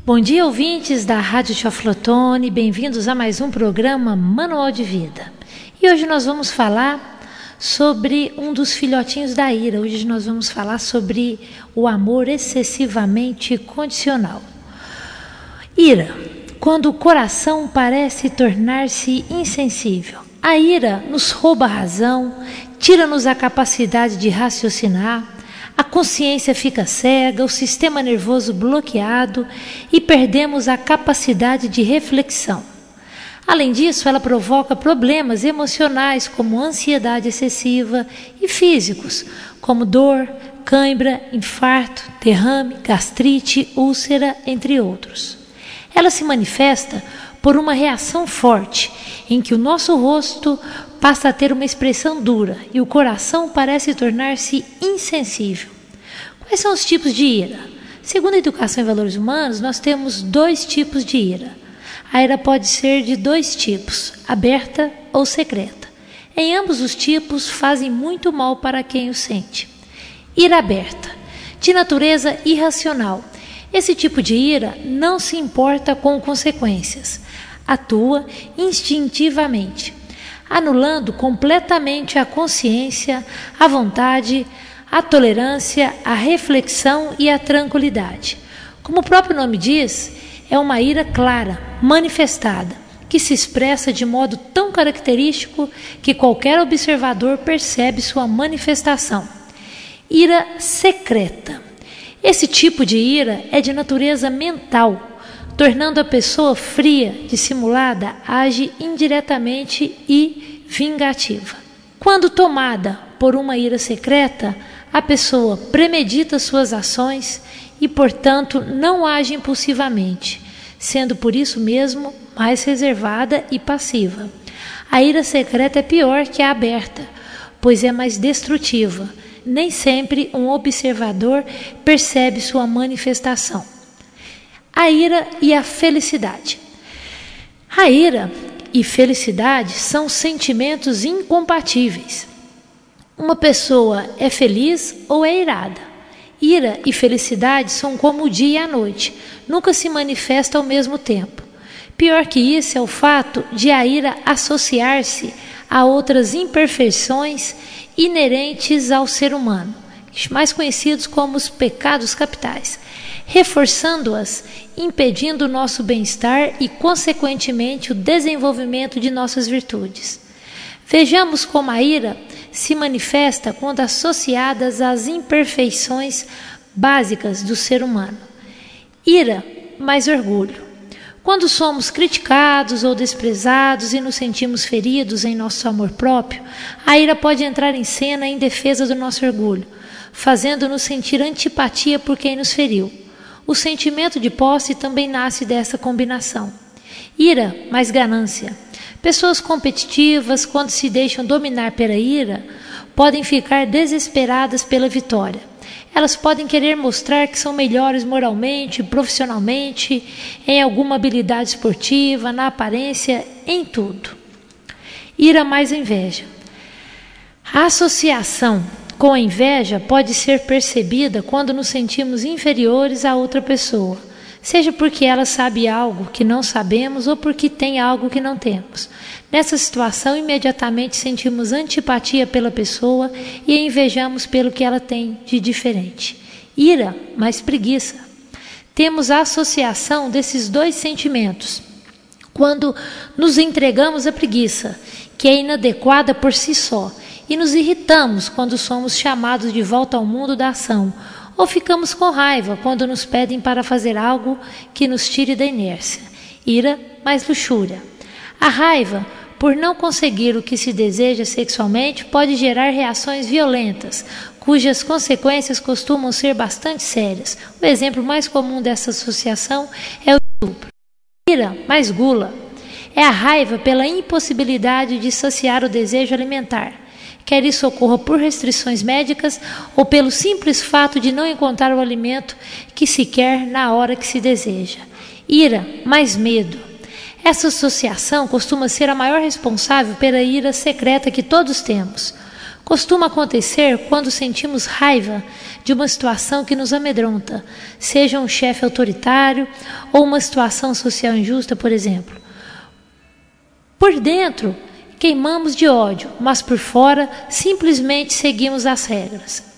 Bom dia, ouvintes da Rádio Teoflotone, bem-vindos a mais um programa Manual de Vida. E hoje nós vamos falar sobre um dos filhotinhos da ira. Hoje nós vamos falar sobre o amor excessivamente condicional. Ira, quando o coração parece tornar-se insensível. A ira nos rouba a razão, tira-nos a capacidade de raciocinar, a consciência fica cega, o sistema nervoso bloqueado e perdemos a capacidade de reflexão. Além disso, ela provoca problemas emocionais como ansiedade excessiva e físicos, como dor, cãibra, infarto, derrame, gastrite, úlcera, entre outros. Ela se manifesta por uma reação forte, em que o nosso rosto passa a ter uma expressão dura e o coração parece tornar-se insensível. Quais são os tipos de ira? Segundo a Educação em Valores Humanos, nós temos 2 tipos de ira. A ira pode ser de 2 tipos, aberta ou secreta. Em ambos os tipos fazem muito mal para quem o sente. Ira aberta, de natureza irracional. Esse tipo de ira não se importa com consequências, atua instintivamente, anulando completamente a consciência, a vontade, a tolerância, a reflexão e a tranquilidade. Como o próprio nome diz, é uma ira clara, manifestada, que se expressa de modo tão característico que qualquer observador percebe sua manifestação. Ira secreta. Esse tipo de ira é de natureza mental, tornando a pessoa fria, dissimulada, age indiretamente e vingativa. Quando tomada por uma ira secreta, a pessoa premedita suas ações e, portanto, não age impulsivamente, sendo por isso mesmo mais reservada e passiva. A ira secreta é pior que a aberta, pois é mais destrutiva. Nem sempre um observador percebe sua manifestação. A ira e a felicidade. A ira e felicidade são sentimentos incompatíveis. Uma pessoa é feliz ou é irada. Ira e felicidade são como o dia e a noite, nunca se manifestam ao mesmo tempo. Pior que isso é o fato de a ira associar-se a outras imperfeições inerentes ao ser humano, mais conhecidos como os pecados capitais, reforçando-as, impedindo o nosso bem-estar e, consequentemente, o desenvolvimento de nossas virtudes. Vejamos como a ira se manifesta quando associadas às imperfeições básicas do ser humano. Ira mais orgulho. Quando somos criticados ou desprezados e nos sentimos feridos em nosso amor próprio, a ira pode entrar em cena em defesa do nosso orgulho, fazendo-nos sentir antipatia por quem nos feriu. O sentimento de posse também nasce dessa combinação. Ira mais ganância. Pessoas competitivas, quando se deixam dominar pela ira, podem ficar desesperadas pela vitória. Elas podem querer mostrar que são melhores moralmente, profissionalmente, em alguma habilidade esportiva, na aparência, em tudo. Ira mais inveja. A associação com a inveja pode ser percebida quando nos sentimos inferiores a outra pessoa, seja porque ela sabe algo que não sabemos ou porque tem algo que não temos. Nessa situação, imediatamente sentimos antipatia pela pessoa e a invejamos pelo que ela tem de diferente. Ira mais preguiça. Temos a associação desses 2 sentimentos quando nos entregamos à preguiça, que é inadequada por si só, e nos irritamos quando somos chamados de volta ao mundo da ação, ou ficamos com raiva quando nos pedem para fazer algo que nos tire da inércia. Ira mais luxúria. A raiva, por não conseguir o que se deseja sexualmente, pode gerar reações violentas, cujas consequências costumam ser bastante sérias. O exemplo mais comum dessa associação é o estupro. Ira mais gula. É a raiva pela impossibilidade de saciar o desejo alimentar, quer isso ocorra por restrições médicas ou pelo simples fato de não encontrar o alimento que se quer na hora que se deseja. Ira mais medo. Essa associação costuma ser a maior responsável pela ira secreta que todos temos. Costuma acontecer quando sentimos raiva de uma situação que nos amedronta, seja um chefe autoritário ou uma situação social injusta, por exemplo. Por dentro, queimamos de ódio, mas por fora, simplesmente seguimos as regras.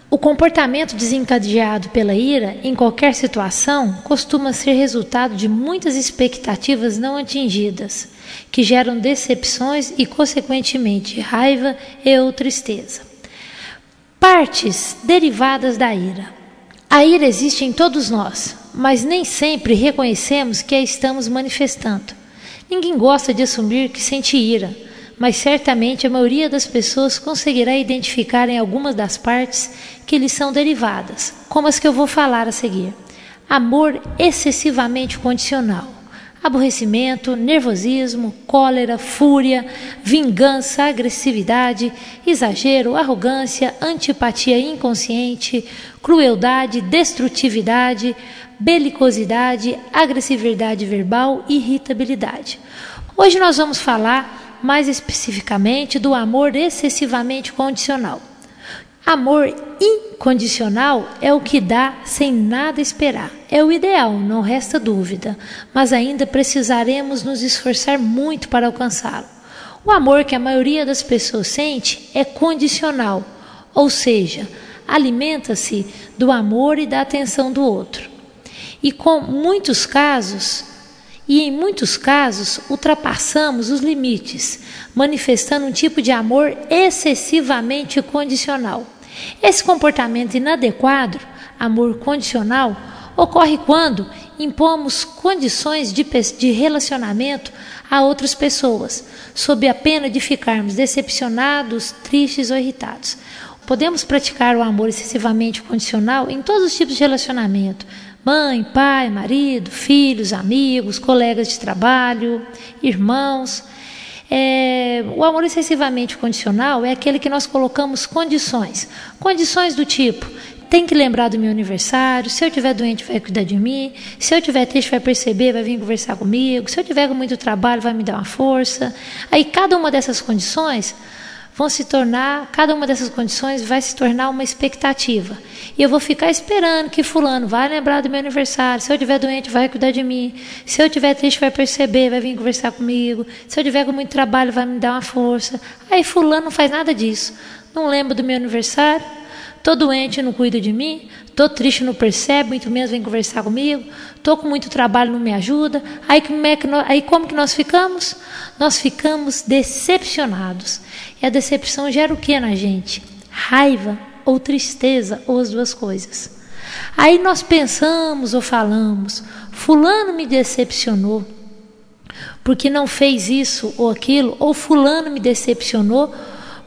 O comportamento desencadeado pela ira, em qualquer situação, costuma ser resultado de muitas expectativas não atingidas, que geram decepções e, consequentemente, raiva e ou tristeza. Partes derivadas da ira. A ira existe em todos nós, mas nem sempre reconhecemos que a estamos manifestando. Ninguém gosta de assumir que sente ira, mas certamente a maioria das pessoas conseguirá identificar em algumas das partes que lhes são derivadas, como as que eu vou falar a seguir. Amor excessivamente condicional, aborrecimento, nervosismo, cólera, fúria, vingança, agressividade, exagero, arrogância, antipatia inconsciente, crueldade, destrutividade, belicosidade, agressividade verbal e irritabilidade. Hoje nós vamos falar mais especificamente do amor excessivamente condicional. Amor incondicional é o que dá sem nada esperar. É o ideal, não resta dúvida, mas ainda precisaremos nos esforçar muito para alcançá-lo. O amor que a maioria das pessoas sente é condicional, ou seja, alimenta-se do amor e da atenção do outro. E em muitos casos, ultrapassamos os limites, manifestando um tipo de amor excessivamente condicional. Esse comportamento inadequado, amor condicional, ocorre quando impomos condições de relacionamento a outras pessoas, sob a pena de ficarmos decepcionados, tristes ou irritados. Podemos praticar o amor excessivamente condicional em todos os tipos de relacionamento: mãe, pai, marido, filhos, amigos, colegas de trabalho, irmãos. O amor excessivamente condicional é aquele que nós colocamos condições do tipo: tem que lembrar do meu aniversário, se eu estiver doente vai cuidar de mim, se eu estiver triste vai perceber, vai vir conversar comigo, se eu estiver com muito trabalho vai me dar uma força. Aí cada uma dessas condições vai se tornar uma expectativa. E eu vou ficar esperando que fulano vai lembrar do meu aniversário, se eu estiver doente vai cuidar de mim, se eu estiver triste vai perceber, vai vir conversar comigo, se eu estiver com muito trabalho vai me dar uma força. Aí fulano não faz nada disso, não lembra do meu aniversário, estou doente e não cuida de mim, estou triste e não percebe, muito menos vem conversar comigo, estou com muito trabalho e não me ajuda. Aí como que nós ficamos? Nós ficamos decepcionados. E a decepção gera o que na gente? Raiva ou tristeza, ou as duas coisas. Aí nós pensamos ou falamos: fulano me decepcionou porque não fez isso ou aquilo, ou fulano me decepcionou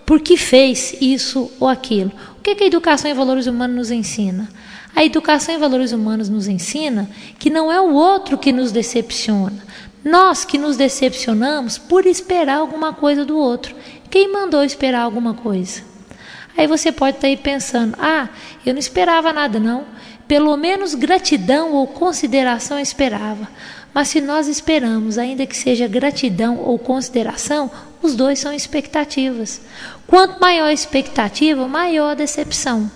porque fez isso ou aquilo. O que a educação em valores humanos nos ensina? A educação em valores humanos nos ensina que não é o outro que nos decepciona, nós que nos decepcionamos por esperar alguma coisa do outro. Quem mandou esperar alguma coisa? Aí você pode estar aí pensando: eu não esperava nada não, pelo menos gratidão ou consideração eu esperava. Mas se nós esperamos, ainda que seja gratidão ou consideração, os dois são expectativas. Quanto maior a expectativa, maior a decepção.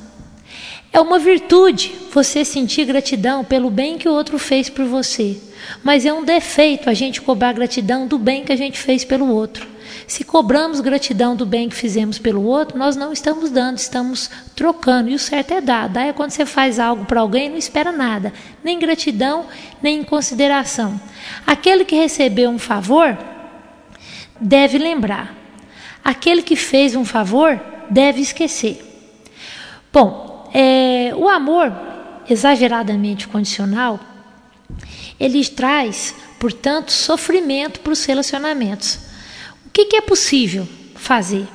É uma virtude você sentir gratidão pelo bem que o outro fez por você, mas é um defeito a gente cobrar gratidão do bem que a gente fez pelo outro. Se cobramos gratidão do bem que fizemos pelo outro, nós não estamos dando, estamos trocando. E o certo é dar. Dar é quando você faz algo para alguém e não espera nada, nem gratidão, nem consideração. Aquele que recebeu um favor deve lembrar. Aquele que fez um favor deve esquecer. Bom, o amor exageradamente condicional, ele traz, portanto, sofrimento para os relacionamentos. O que é possível fazer?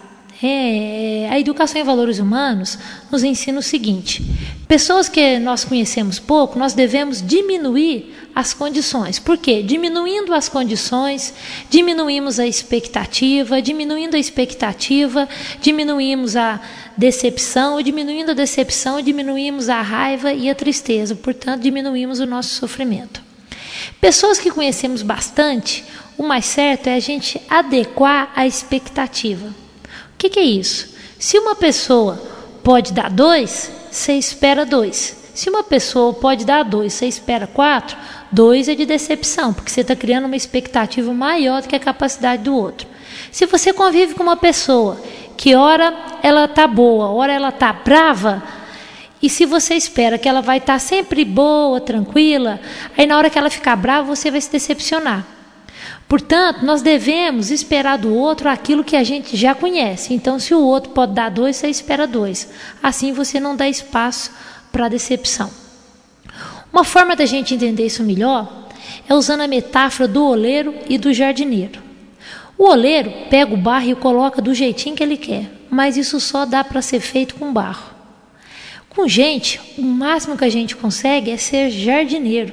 A educação em valores humanos nos ensina o seguinte: pessoas que nós conhecemos pouco, nós devemos diminuir as condições. Por quê? Diminuindo as condições, diminuímos a expectativa, diminuindo a expectativa, diminuímos a decepção, diminuindo a decepção, diminuímos a raiva e a tristeza, portanto, diminuímos o nosso sofrimento. Pessoas que conhecemos bastante, o mais certo é a gente adequar a expectativa. O que é isso? Se uma pessoa pode dar 2, você espera 2. Se uma pessoa pode dar 2, você espera 4, 2 é de decepção, porque você está criando uma expectativa maior do que a capacidade do outro. Se você convive com uma pessoa que ora ela está boa, ora ela está brava, e se você espera que ela vai estar sempre boa, tranquila, aí na hora que ela ficar brava, você vai se decepcionar. Portanto, nós devemos esperar do outro aquilo que a gente já conhece. Então, se o outro pode dar 2, você espera 2. Assim você não dá espaço para a decepção. Uma forma da gente entender isso melhor é usando a metáfora do oleiro e do jardineiro. O oleiro pega o barro e coloca do jeitinho que ele quer, mas isso só dá para ser feito com barro. Com gente, o máximo que a gente consegue é ser jardineiro.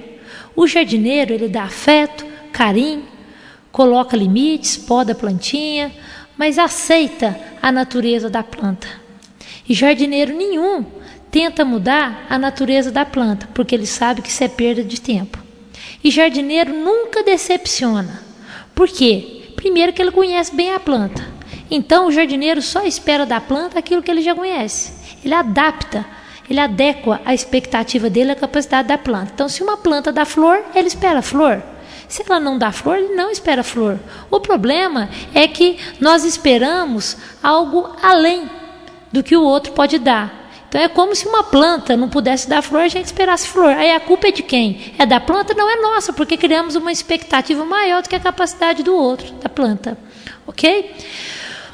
O jardineiro, ele dá afeto, carinho, coloca limites, poda a plantinha, mas aceita a natureza da planta. E jardineiro nenhum tenta mudar a natureza da planta, porque ele sabe que isso é perda de tempo. E jardineiro nunca decepciona. Por quê? Primeiro que ele conhece bem a planta. Então o jardineiro só espera da planta aquilo que ele já conhece. Ele adapta, ele adequa a expectativa dele à capacidade da planta. Então se uma planta dá flor, ele espera flor. Se ela não dá flor, ele não espera flor. O problema é que nós esperamos algo além do que o outro pode dar. Então é como se uma planta não pudesse dar flor, a gente esperasse flor. Aí a culpa é de quem? É da planta? Não é nossa, porque criamos uma expectativa maior do que a capacidade do outro, da planta. Ok?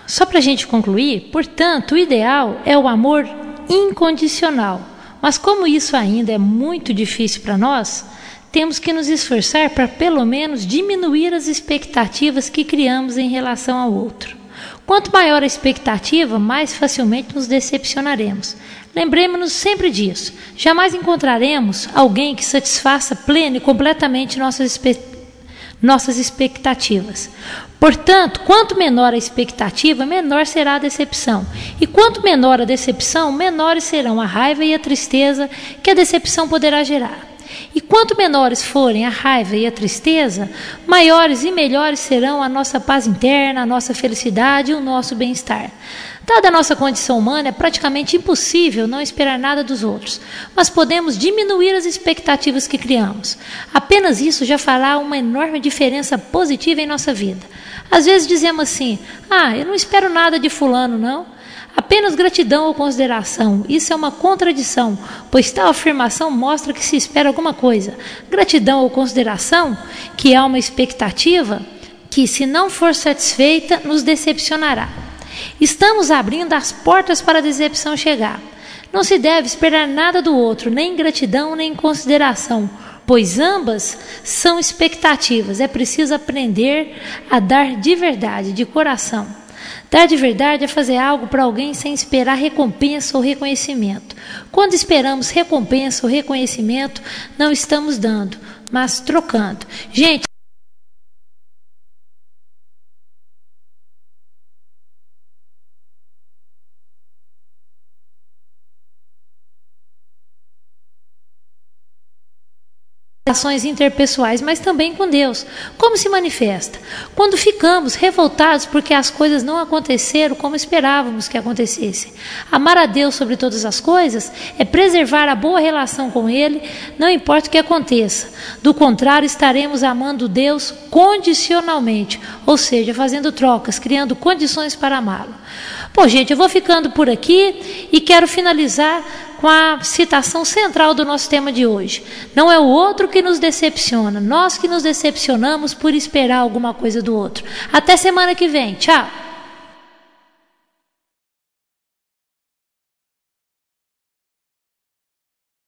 Só para a gente concluir, portanto, o ideal é o amor incondicional. Mas como isso ainda é muito difícil para nós, temos que nos esforçar para pelo menos diminuir as expectativas que criamos em relação ao outro. Quanto maior a expectativa, mais facilmente nos decepcionaremos. Lembremos-nos sempre disso. Jamais encontraremos alguém que satisfaça plena e completamente nossas expectativas. Portanto, quanto menor a expectativa, menor será a decepção. E quanto menor a decepção, menores serão a raiva e a tristeza que a decepção poderá gerar. E quanto menores forem a raiva e a tristeza, maiores e melhores serão a nossa paz interna, a nossa felicidade e o nosso bem-estar. Dada a nossa condição humana, é praticamente impossível não esperar nada dos outros, mas podemos diminuir as expectativas que criamos. Apenas isso já fará uma enorme diferença positiva em nossa vida. Às vezes dizemos assim, eu não espero nada de fulano, não. Apenas gratidão ou consideração. Isso é uma contradição, pois tal afirmação mostra que se espera alguma coisa. Gratidão ou consideração, que é uma expectativa, que se não for satisfeita, nos decepcionará. Estamos abrindo as portas para a decepção chegar. Não se deve esperar nada do outro, nem gratidão, nem consideração, pois ambas são expectativas. É preciso aprender a dar de verdade, de coração. Dar de verdade é fazer algo para alguém sem esperar recompensa ou reconhecimento. Quando esperamos recompensa ou reconhecimento, não estamos dando, mas trocando. Gente, relações interpessoais, mas também com Deus. Como se manifesta? Quando ficamos revoltados porque as coisas não aconteceram como esperávamos que acontecessem. Amar a Deus sobre todas as coisas é preservar a boa relação com Ele, não importa o que aconteça. Do contrário, estaremos amando Deus condicionalmente, ou seja, fazendo trocas, criando condições para amá-lo. Bom, gente, eu vou ficando por aqui e quero finalizar com a citação central do nosso tema de hoje. Não é o outro que nos decepciona, nós que nos decepcionamos por esperar alguma coisa do outro. Até semana que vem. Tchau!